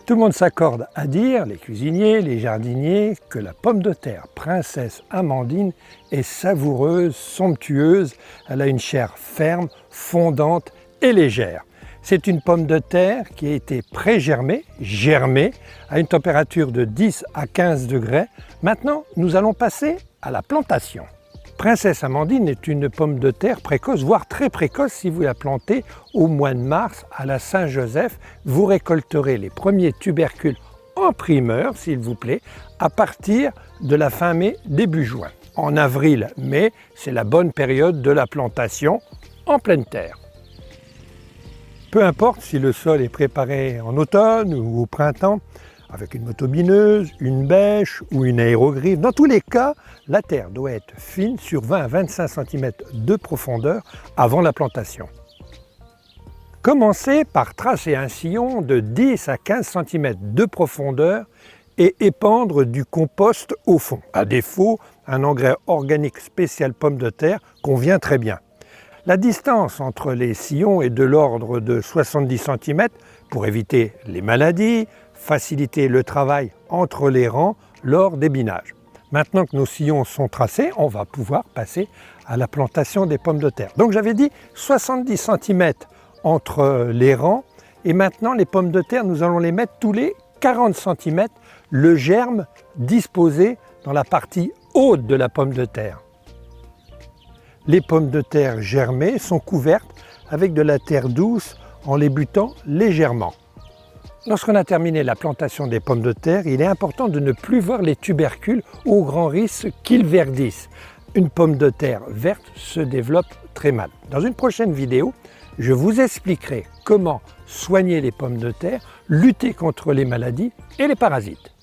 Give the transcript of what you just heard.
Tout le monde s'accorde à dire, les cuisiniers, les jardiniers, que la pomme de terre Princesse Amandine est savoureuse, somptueuse. Elle a une chair ferme, fondante et légère. C'est une pomme de terre qui a été pré-germée, germée, à une température de 10 à 15 degrés. Maintenant, nous allons passer à la plantation. Princesse Amandine est une pomme de terre précoce, voire très précoce si vous la plantez au mois de mars à la Saint-Joseph. Vous récolterez les premiers tubercules en primeur, s'il vous plaît, à partir de la fin mai, début juin. En avril-mai, c'est la bonne période de la plantation en pleine terre. Peu importe si le sol est préparé en automne ou au printemps, avec une motobineuse, une bêche ou une aérogriffe. Dans tous les cas, la terre doit être fine sur 20 à 25 cm de profondeur avant la plantation. Commencez par tracer un sillon de 10 à 15 cm de profondeur et épandre du compost au fond. À défaut, un engrais organique spécial pomme de terre convient très bien. La distance entre les sillons est de l'ordre de 70 cm pour éviter les maladies, faciliter le travail entre les rangs lors des binages. Maintenant que nos sillons sont tracés, on va pouvoir passer à la plantation des pommes de terre. Donc j'avais dit 70 cm entre les rangs et maintenant les pommes de terre, nous allons les mettre tous les 40 cm, le germe disposé dans la partie haute de la pomme de terre. Les pommes de terre germées sont couvertes avec de la terre douce en les butant légèrement. Lorsqu'on a terminé la plantation des pommes de terre, il est important de ne plus voir les tubercules au grand risque qu'ils verdissent. Une pomme de terre verte se développe très mal. Dans une prochaine vidéo, je vous expliquerai comment soigner les pommes de terre, lutter contre les maladies et les parasites.